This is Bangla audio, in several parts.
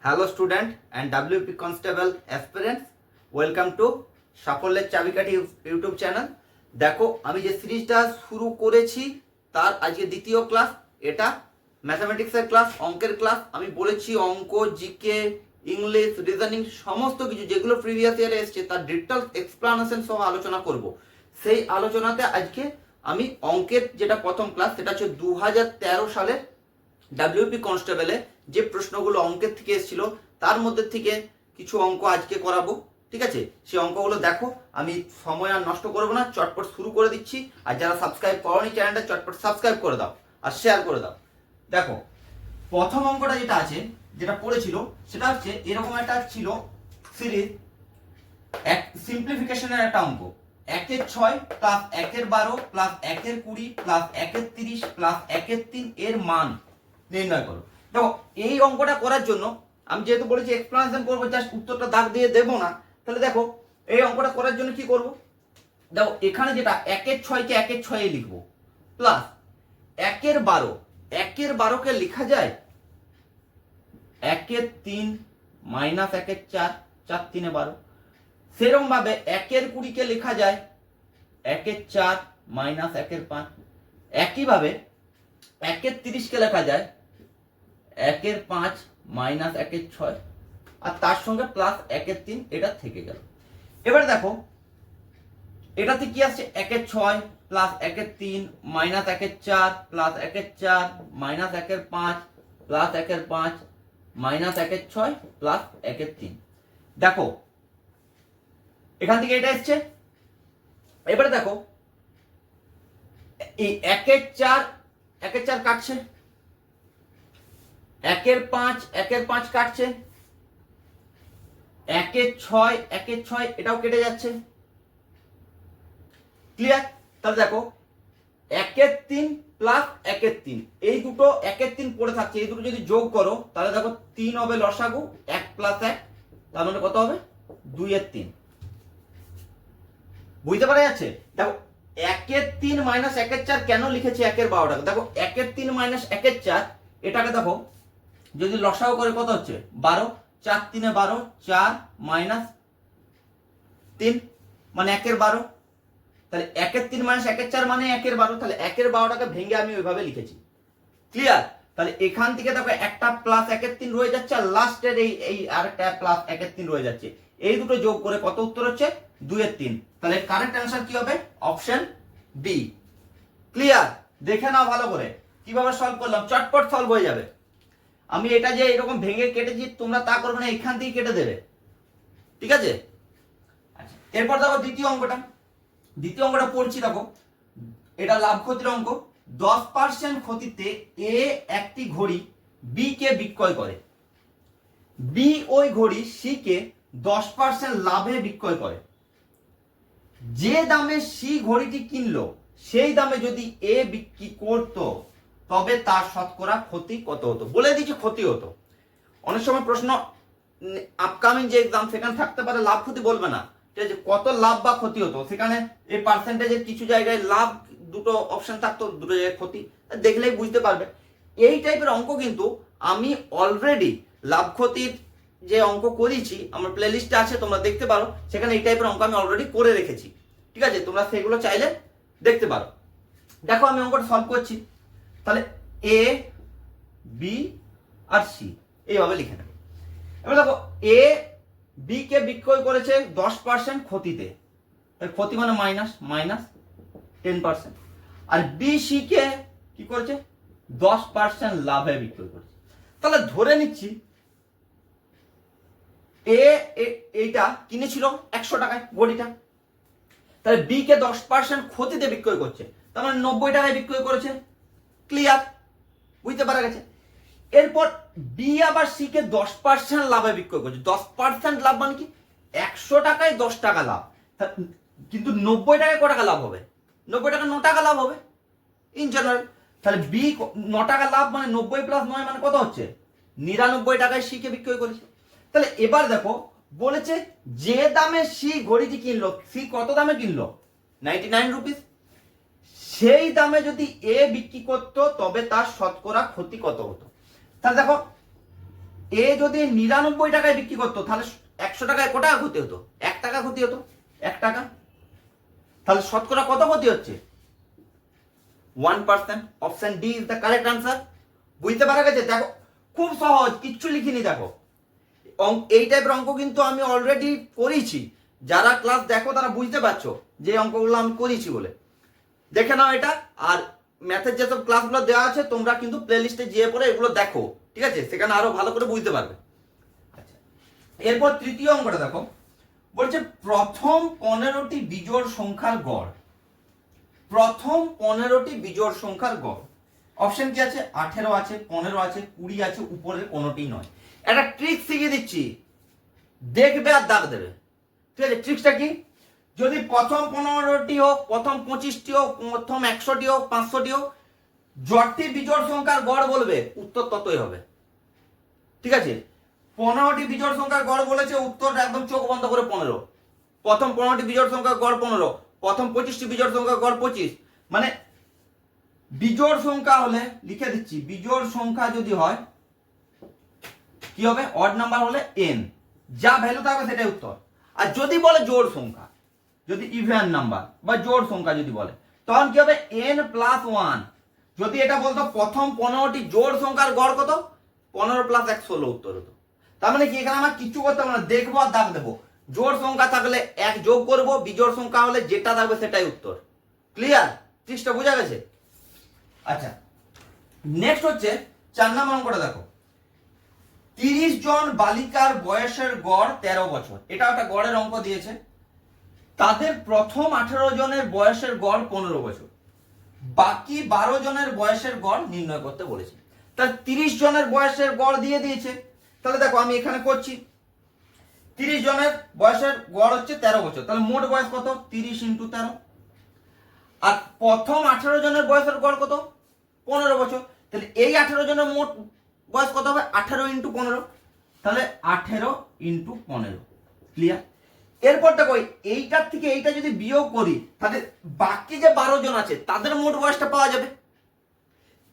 Hello student and WP constable aspirants, welcome to সাফল্যের চাবিকাঠি ইউটিউব চ্যানেল। দেখো, আমি যে সিরিজটা শুরু করেছি তার আজকে দ্বিতীয় ক্লাস। এটা ম্যাথামেটিক্সের ক্লাস, অঙ্কের ক্লাস। আমি বলেছি অঙ্ক, জিকে, ইংলিশ, রিজনিং সমস্ত কিছু যেগুলো প্রিভিয়াস ইয়ারে এসছে তার ডিটেলস এক্সপ্লানেশন সহ আলোচনা করব। সেই আলোচনাতে আজকে আমি অঙ্কের যেটা প্রথম ক্লাস, সেটা হচ্ছে 2013 সালের ডাব্লিউপি কনস্টেবলে যে প্রশ্নগুলো অঙ্কের থেকে এসেছিল তার মধ্যে থেকে কিছু অঙ্ক আজকে করাবো। ঠিক আছে, সেই অঙ্কগুলো দেখো। আমি সময় আর নষ্ট করবো না, চটপট শুরু করে দিচ্ছি। আর যারা সাবস্ক্রাইব করোনি চ্যানেলটা, চটপট সাবস্ক্রাইব করে দাও আর শেয়ার করে দাও। দেখো, প্রথম অঙ্কটা যেটা আছে, যেটা পড়েছিল, সেটা হচ্ছে এরকম একটা ছিল সিরিজ, এক সিম্পলিফিকেশনের একটা অঙ্ক। 1/6 প্লাস 1/12 প্লাস 1/20 প্লাস 1/30 প্লাস 1/3 এর মান নির্ণয় করো। দেখো, এই অঙ্কটা করার জন্য আমি যেহেতু বলেছি এক্সপ্লানেশন করবো, জাস্ট উত্তরটা দাগ দিয়ে দেবো না। তাহলে দেখো, এই অঙ্কটা করার জন্য কি করব, দেখো এখানে যেটা 1/6 কে 1/6 লিখবো, প্লাস 1/12, 1/12 লেখা যায় 1/3 মাইনাস 1/4, 4 3 12। সেরকম ভাবে 1/20 লেখা যায় 1/4 মাইনাস 1/5। একইভাবে 1/30 লেখা যায় 1/5 মাইনাস 1/6, আর তার সঙ্গে প্লাস 1/3, এটা থেকে গেল। এবারে দেখো, এটাতে কি আসছে 1/6 plus 1/3 minus 1/4 plus 1/4 minus 1/5 plus 1/5 minus 1/6 plus 1/3। দেখো, এখান থেকে এটা এসছে। এবারে দেখো, এই 1/4 কাটছে, 1/5 1/5 কাটছে, 1/6 এটাও কেটে যাচ্ছে। ক্লিয়ার? তাহলে দেখো, 1/3 প্লাস 1/3, এই দুটো 1/3 পড়ে থাকছে, এই দুটো যদি যোগ করো তাহলে দেখো 3 হবে লসাগু, 1 প্লাস 1, তার মানে কত হবে 2/3। বুঝতে পারা যাচ্ছে? দেখো, 1/3 মাইনাস 1/4 কেন লিখেছি 1/12? দেখো, 1/3 মাইনাস 1/4 এটাকে দেখো যদি লসাগু করে কত হচ্ছে 12, 4 3 12, 4 মাইনাস 3 মানে 1/12। তাহলে 1/3 মাইনাস 1/4 মানে 1/12। তাহলে 1/12টাকে ভেঙে আমি ওইভাবে লিখেছি। ক্লিয়ার? তাহলে এখান থেকে দেখো একটা প্লাস 1/3 রয়ে যাচ্ছে, আর লাস্টের এই আরেকটা প্লাস 1/3 রয়ে যাচ্ছে। এই দুটো যোগ করে কত উত্তর হচ্ছে 2/3। তাহলে কারেক্ট অ্যান্সার কি হবে? Option B. ক্লিয়ার? দেখে নাও ভালো করে কিভাবে সলভ করলাম, চটপট সলভ হয়ে যাবে। আমি এটা যে এরকম ভেঙে কেটেছি, তোমরা তা করবে না, এখান থেকে কেটে দেবে। ঠিক আছে? আচ্ছা, এরপর দেখো দ্বিতীয় অঙ্কটা পড়ছি। দেখো, এটা লাভ ক্ষতির অঙ্ক। 10% ক্ষতিতে এ একটি ঘড়ি বি কে বিক্রয় করে, বি ওই ঘড়ি সি কে 10% লাভে বিক্রয় করে। যে দামে সি ঘড়িটি কিনলো সেই দামে যদি এ বিক্রি করতো তবে তার শতকরা ক্ষতি কত হতো? বলে দিচ্ছি ক্ষতি হতো। অনেক সময় প্রশ্ন আপকামিং যে এক্সাম, সেখানে থাকতে পারে লাভ ক্ষতি বলবে না, ঠিক আছে, কত লাভ বা ক্ষতি হতো, সেখানে এই পার্সেন্টেজের কিছু জায়গায় লাভ দুটো অপশন থাকতো, দুটো জায়গায় ক্ষতি, দেখলেই বুঝতে পারবে। এই টাইপের অঙ্ক কিন্তু আমি অলরেডি লাভ ক্ষতির যে অঙ্ক করেছি আমার প্লেলিস্টে আছে, তোমরা দেখতে পারো, সেখানে এই টাইপের অঙ্ক আমি অলরেডি করে রেখেছি। ঠিক আছে, তোমরা সেগুলো চাইলে দেখতে পারো। দেখো, আমি অঙ্কটা সলভ করছি। তাহলে এ, বি আর সি এইভাবে লিখে নেবে। এবার দেখো, এ বি কে বিক্রয় করেছে 10% ক্ষতিতে, ক্ষতি মানে মাইনাস 10%, আর বি সি কে কি করেছে 10% লাভে বিক্রয় করেছে। তাহলে ধরে নিচ্ছি এ এইটা কিনেছিল 100 টাকায় ঘড়িটা, তাহলে বি কে 10% ক্ষতিতে বিক্রয় করছে, তার মানে 90 টাকায় বিক্রয় করেছে। ক্লিয়ার? বুঝতে পারা গেছে? এরপর বি আবার সি কে 10% লাভে বিক্রয় করছে। 10% লাভ মানে কি 100 টাকায় 10 টাকা লাভ, কিন্তু 90 টাকায় ক টাকা লাভ হবে? 90 টাকা 9 টাকা লাভ হবে ইন জেনারেল। তাহলে বি 9 টাকা লাভ মানে 90 প্লাস 9 মানে কত হচ্ছে 99 টাকায় সি কে বিক্রয় করেছে। তাহলে এবার দেখো, বলেছে যে দামে সি ঘড়িটি কিনলো, সি কত দামে কিনলো 99 রুপিস, সেই দামে যদি এ বিক্রি করতো তবে তার শতকরা ক্ষতি কত হতো? তাহলে দেখো, এ যদি 99 টাকায় বিক্রি করতো তাহলে 100 টাকায় কত টাকা ক্ষতি হতো? 1 টাকা ক্ষতি হতো, 1 টাকা। তাহলে শতকরা কত ক্ষতি হচ্ছে? 1%। Option D is the correct answer. বুঝতে পারা গেছে? দেখো খুব সহজ, কিচ্ছু লিখিনি। দেখো এই টাইপের অঙ্ক কিন্তু আমি অলরেডি করেছি, যারা ক্লাস দেখো তারা বুঝতে পারছো যে অঙ্কগুলো আমি করেছি বলে। দেখে নাও এটা, আর ম্যাথের যেসব ক্লাসগুলো দেওয়া আছে তোমরা কিন্তু প্লে লিস্টে গিয়ে পরে এগুলো দেখো, ঠিক আছে? সেখানে আরো ভালো করে বুঝতে পারবে। আচ্ছা, এরপর তৃতীয় অঙ্কটা দেখো, বলছে প্রথম 15টি বিজোড় সংখ্যার গড়। প্রথম 15টি বিজোড় সংখ্যার গড়। অপশন কি আছে? 18 আছে, 15 আছে, 20 আছে, উপরের কোনোটি নয়। একটা ট্রিক শিখিয়ে দিচ্ছি, দেখবে আর দাগ দেবে, ঠিক আছে? ট্রিক্সটা কি? যদি প্রথম 15টি হোক, প্রথম 25টি হোক, প্রথম 100টি হোক, 500টি হোক, যতটি বিজোড় সংখ্যার গড় বলবে উত্তর ততই হবে, ঠিক আছে? 15টি বিজোড় সংখ্যার গড় বলেছে, উত্তর একদম চোখ বন্ধ করে 15। প্রথম 15টি বিজোড় সংখ্যার গড় 15, প্রথম 25টি বিজোড় সংখ্যার গড় 25। মানে বিজোড় সংখ্যা হলে লিখে দিচ্ছি, বিজোড় সংখ্যা যদি হয় কি হবে? অড নাম্বার হলে n, যা ভ্যালু থাকবে সেটাই উত্তর। আর যদি বলে জোড় সংখ্যা, যদি ইভেন নাম্বার বা জোড় সংখ্যা যদি বলে, তখন কি হবে? n plus 1। যদি এটা বলতো প্রথম 15টি জোড় সংখ্যার গড় কত, 15 প্লাস 1 16 উত্তর হতো। তার মানে কি এখানে আমার কিছু করতে হবে না, দেখবো আর দাগ দেবো। জোড় সংখ্যা থাকলে 1 যোগ করব, বিজোড় সংখ্যা হলে যেটা থাকবে সেটাই উত্তর। ক্লিয়ার? ট্রিক্সটা বোঝা গেছে? আচ্ছা, নেক্সট হচ্ছে 4 নম্বর অঙ্কটা দেখো। 30 জন বালিকার বয়সের গড় 13 বছর। এটা একটা গড়ের অঙ্ক দিয়েছে। তাদের প্রথম 18 জনের বয়সের গড় 15 বছর, বাকি 12 জনের বয়সের গড় নির্ণয় করতে বলেছে। তাহলে 30 জনের বয়সের গড় দিয়ে দিয়েছে। তাহলে দেখো আমি এখানে করছি, 30 জনের বয়সের গড় হচ্ছে 13 বছর, তাহলে মোট বয়স কত? 30 ইন্টু 13। আর প্রথম 18 জনের বয়সের গড় কত? 15 বছর। তাহলে এই 18 জনের মোট বয়স কত হবে? 18 ইন্টু 15। তাহলে 18 ইন্টু 15। ক্লিয়ার? এরপর দেখো এইটার থেকে এইটা যদি বিয়োগ করি, তাহলে বাকি যে 12 জন আছে তাদের মোট বয়সটা পাওয়া যাবে।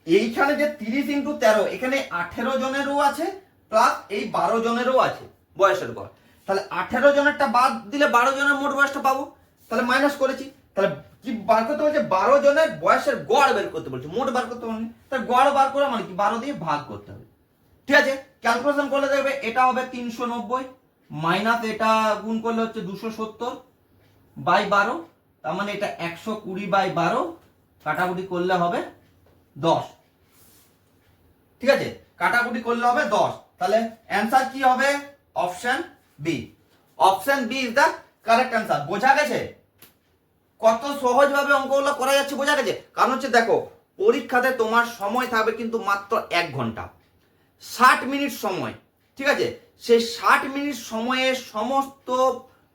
এইখানে যে 30 ইন্টু 13, এখানে 18 জনেরও আছে প্লাস এই 12 জনেরও আছে বয়সের গড়। তাহলে 18 জনেরটা বাদ দিলে 12 জনের মোট বয়সটা পাবো। তাহলে মাইনাস করেছি, তাহলে কি বার করতে বলছে? 12 জনের বয়সের গড় বের করতে বলছে, মোট বার করতে বলছে। তাহলে গড় বার করা মানে কি? 12 দিয়ে ভাগ করতে হবে, ঠিক আছে? ক্যালকুলেশন করলে দেখবে এটা হবে 390, মাইনাস এটা গুণ করলে হচ্ছে 270 বাই 12, তার মানে এটা 120 বাই 12, কাটাকুটি করলে হবে 10, ঠিক আছে? কাটাকুটি করলে হবে 10। তাহলে অ্যান্সার কি হবে? Option B. Option B is the correct answer. বোঝা গেছে কত সহজভাবে অঙ্কগুলো করা যাচ্ছে? বোঝা গেছে? কারণ হচ্ছে দেখো, পরীক্ষাতে তোমার সময় থাকবে কিন্তু মাত্র 1 ঘন্টা, 60 মিনিট সময়, ঠিক আছে? সেই 60 মিনিট সময়ে সমস্ত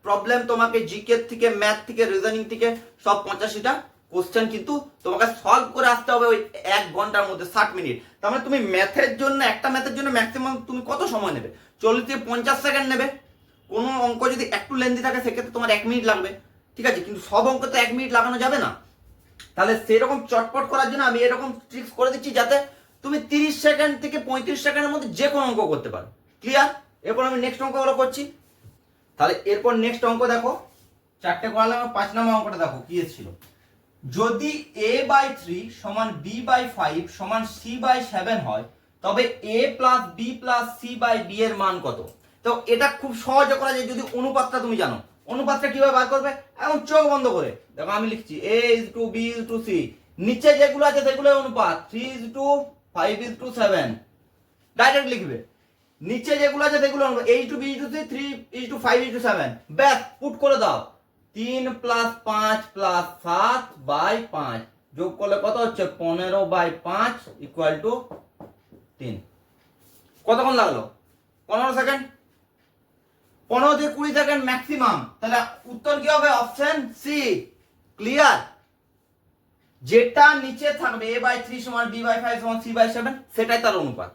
প্রবলেম তোমাকে জিকে থেকে, ম্যাথ থেকে, রিজনিং থেকে সব 85টা কোশ্চেন কিন্তু তোমাকে সলভ করে আসতে হবে ওই 1 ঘন্টার মধ্যে, 60 মিনিট। তার মানে তুমি ম্যাথের জন্য, একটা ম্যাথের জন্য ম্যাক্সিমাম তুমি কত সময় নেবে? 40 থেকে 50 সেকেন্ড নেবে। কোনো অঙ্ক যদি একটু লেন্দি থাকে সেক্ষেত্রে তোমার 1 মিনিট লাগবে, ঠিক আছে? কিন্তু সব অঙ্ক তো 1 মিনিট লাগানো যাবে না। তাহলে সেরকম চটপট করার জন্য আমি এরকম ট্রিক্স করে দিচ্ছি যাতে তুমি 30 সেকেন্ড থেকে 35 সেকেন্ডের মধ্যে যে কোনো অঙ্ক করতে পারো। ক্লিয়ার? এরপর আমি নেক্সট অঙ্কগুলো করছি। তাহলে এরপর নেক্সট অঙ্ক দেখো, 4টে করালাম, 5 নম্বর অঙ্কটা দেখো কি ছিল। যদি a/3 সমান b/5 সমান c/7 হয়, তবে a plus b plus c/b এর মান কত? তো এটা খুব সহজে করা যায় যদি অনুপাতটা তুমি জানো। অনুপাতটা কিভাবে বার করবে? এখন চোখ বন্ধ করে দেখো, আমি লিখছি a/b/c, নিচে যেগুলো আছে সেগুলো অনুপাত, 3:5:7, ডাইরেক্ট লিখবে। নিচে যেগুলো আছে সেগুলো অনুপাত, a/b/c, 3:5:7, ব্যাস পুট করে দাও। 3 প্লাস 5 প্লাস 7/5 যোগ করলে কত হচ্ছে? 15/5 ইকুয়াল টু 3। কতক্ষণ লাগলো? 15 সেকেন্ড। 15 থেকে 20 সেকেন্ড ম্যাক্সিমাম। তাহলে উত্তর কি হবে? Option C. ক্লিয়ার? যেটা নিচে থাকবে a/3 সমান b/5 সমান c/7, সেটাই তার অনুপাত।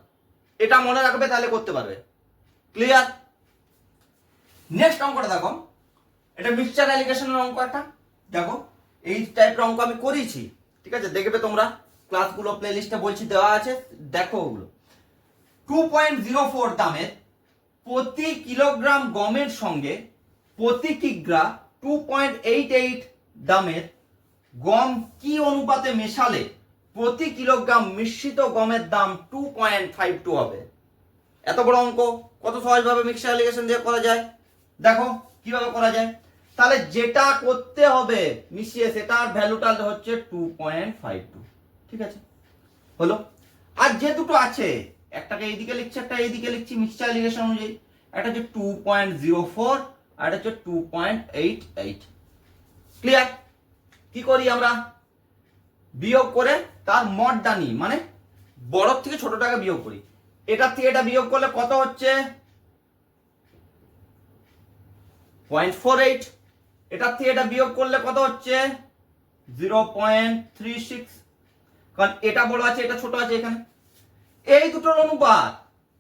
এটা মনে রাখবে, তাহলে করতে পারবে। ক্লিয়ার? নেক্সট অঙ্কটা দেখো, এটা মিক্সচার অ্যালিগেশনের অঙ্ক একটা। দেখো এই টাইপের অঙ্ক আমি করেছি, ঠিক আছে? দেখবে তোমরা ক্লাসগুলো প্লে লিস্টে বলছি দেওয়া আছে, দেখো ওগুলো। 2.04 দামের প্রতি কিলোগ্রাম গমের সঙ্গে প্রতি কিগ্রা 2.88 দামের গম কি অনুপাতে মেশালে প্রতি কিলোগ্রাম মিশ্রিত গমের দাম 2.52 হবে? এত বড় অঙ্ক কত সহজভাবে মিক্সচার অ্যালিগেশন দিয়ে করা যায়। দেখো কিভাবে করা যায়। তাহলে যেটা করতে হবে মিশিয়ে সেটার ভ্যালুটা হচ্ছে 2.52। ঠিক আছে, হলো। আর যে দুটো আছে, একটাকে এইদিকে লিখছি একটা এইদিকে লিখছি মিক্সচার অ্যালিগেশন অনুযায়ী, একটা হচ্ছে 2.04 আর একটা হচ্ছে 2.88। ক্লিয়ার? কি করি আমরা? বিয়োগ করে তার মডটা নিই, মানে বড় থেকে ছোটটাকে বিয়োগ করি। এটার থেকে এটা বিয়োগ করলে কত হচ্ছে? 0.48। এটার থেকে এটা বিয়োগ করলে কত হচ্ছে? 0.36। কারণ এটা বড় আছে এটা ছোট আছে এখানে। এই দুটোর অনুপাত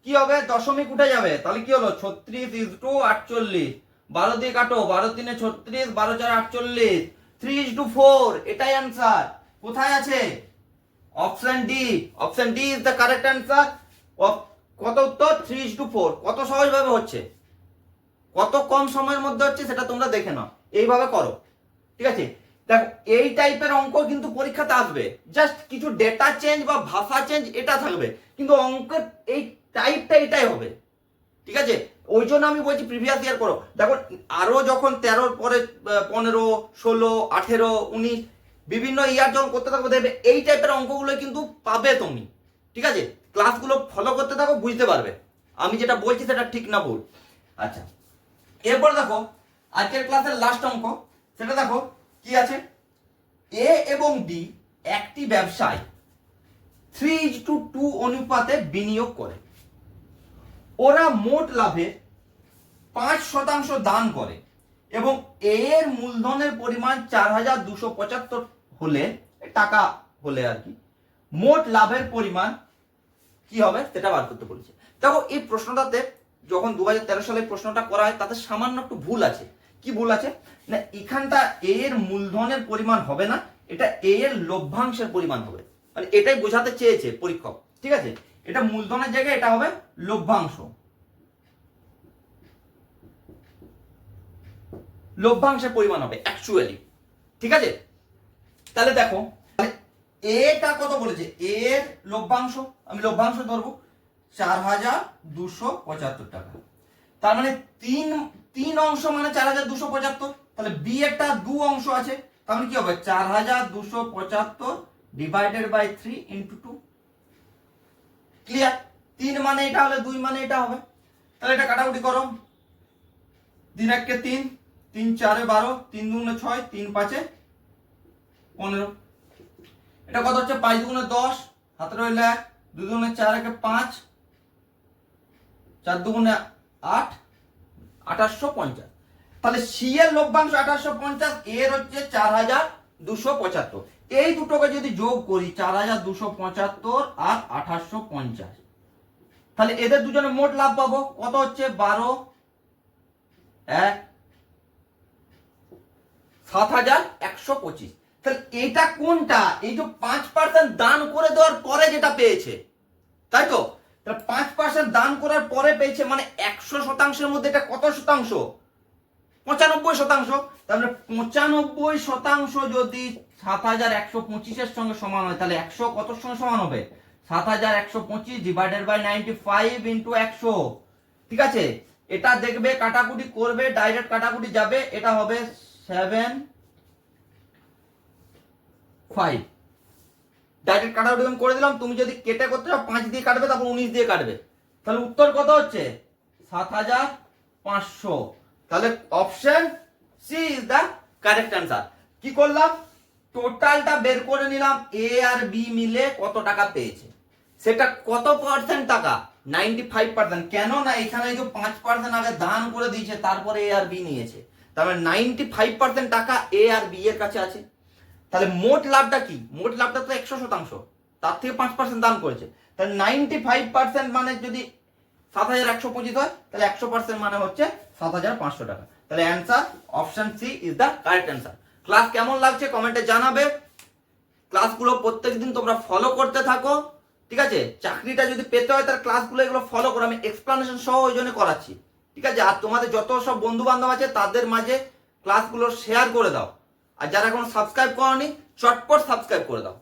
কি হবে? দশমিক উঠে যাবে, তাহলে কি হলো? 36:48। 12 দিয়ে কাটো, 12 3 36, 12 4 48, 3:4। এটাই অ্যান্সার। কোথায় আছে? Option D. Option D is the correct answer. কত উত্তর? 3:4। কত সহজভাবে হচ্ছে, কত কম সময়ের মধ্যে হচ্ছে সেটা তোমরা দেখে নাও, এইভাবে করো। ঠিক আছে, দেখো এই টাইপের অঙ্ক কিন্তু পরীক্ষাতে আসবে, জাস্ট কিছু ডেটা চেঞ্জ বা ভাষা চেঞ্জ এটা থাকবে, কিন্তু অঙ্কের এই টাইপটা এটাই হবে। ঠিক আছে, ওই জন্য আমি বলছি প্রিভিয়াস ইয়ার করো। দেখো আরো যখন 13 পরে 15, 16, 18, 19 বিভিন্ন ইয়ার যখন করতে থাকো দেখবে এই টাইপের অঙ্কগুলো কিন্তু পাবে তুমি। ঠিক আছে, ক্লাসগুলো ফলো করতে থাকো, বুঝতে পারবে আমি যেটা বলছি সেটা ঠিক না ভুল। আচ্ছা, এরপর দেখো আজকের ক্লাসের লাস্ট অঙ্ক, সেটা দেখো কি আছে। এ এবং ডি একটি ব্যবসায় 3:2 অনুপাতে বিনিয়োগ করে। ওরা মোট লাভের 5% দান করে এবং এর মূলধনের পরিমাণ 4,275 হলে, টাকা হলে আর কি, মোট লাভের পরিমাণ কি হবে সেটা বার করতে বলেছে। দেখো এই প্রশ্নটাতে যখন 2013 সালে প্রশ্নটা করা হয় তাতে সামান্য একটু ভুল আছে। কি ভুল আছে না, এখানটা এ এর মূলধনের পরিমাণ হবে না, এটা এ এর লভ্যাংশের পরিমাণ হবে, মানে এটাই বোঝাতে চেয়েছে পরীক্ষক। ঠিক আছে, এটা মূলধনের জায়গায় এটা হবে লভ্যাংশ। লভ্যাংশের পরিমাণ হবে অ্যাকচুয়ালি। ঠিক আছে, তাহলে দেখো এটা কত বলেছে, এর লভ্যাংশ, আমি লভ্যাংশ ধরবো 4,275 টাকা। তার মানে তিন অংশ মানে 4,275, তাহলে বি একটা 2 অংশ আছে, তাহলে কি হবে? 4,275 ডিভাইডেড বাই 3 ইন্টু 2। ক্লিয়ার? 3 মানে এটা হলে 2 মানে এটা হবে, তাহলে এটা কাটাকুটি করো। 3 1 3, 3 4 12, 3 2 6, 3 5 15। এটা কত হচ্ছে? 5 2 10, হাতে রইল 1, 2 2 4 1 5, 4 2 8, 2850। তাহলে সি এর লভ্যাংশ 2850, এর হচ্ছে 4,275। এই দুটোকে যদি যোগ করি 4,275 আর 2850, তাহলে এদের দুজনে মোট লাভ পাবো কত হচ্ছে? 12 1 7,125। তাহলে এটা কোনটা? এই যে 5% দান করে দেওয়ার পরে যেটা পেয়েছে, তাই তো? তাহলে 5% দান করার পরে পেয়েছে, মানে 100% মধ্যে এটা কত শতাংশ? 95%। তাহলে 95% যদি 7,125 এর সঙ্গে সমান হয়, তাহলে 100 কত সঙ্গে সমান হবে? 7,125 ডিভাইডেড বাই 95 ইন্টু 100। ঠিক আছে, এটা দেখবে কাটাকুটি করবে, ডাইরেক্ট কাটাকুটি যাবে, এটা হবে 7 5। ডাইরেক্ট কাটাকুটি আমি করে দিলাম, তুমি যদি কেটে করতে চাও 5 দিয়ে কাটবে, তারপর 19 দিয়ে কাটবে, তাহলে উত্তর কত হচ্ছে? 7,500। তাহলে option C is the correct answer. কি করলাম? টোটালটা বের করে নিলাম, এ আর বি মিলে কত টাকা পেয়েছে, সেটা কত পার্সেন্ট টাকা? 95%। কেন না এখানে যে 5% আগে দান করে দিয়েছে, তারপরে এ আর বি নিয়েছে, তাহলে 95% টাকা এ আর বি এর কাছে আছে। তাহলে মোট লাভটা কি? মোট লাভটা তো 100%, তার থেকে 5% দান করেছে, তাহলে 95% মানে যদি 7,125 হয়, তাহলে 100% মানে হচ্ছে 7,500 টাকা। তাহলে answer option C is the correct answer. Class কেমন লাগছে কমেন্টে জানাবে। ক্লাসগুলো প্রত্যেকদিন তোমরা ফলো করতে থাকো, ঠিক আছে, চাকরিটা যদি পেতে হয় তার ক্লাসগুলো এগুলো ফলো করো, আমি এক্সপ্লানেশন সহ ওই জন্য করাচ্ছি। ঠিক আছে, আর তোমাদের যত সব বন্ধু বান্ধব আছে তাদের মাঝে ক্লাসগুলো শেয়ার করে দাও, আর যারা এখনো সাবস্ক্রাইব করোনি চটপট সাবস্ক্রাইব করে দাও।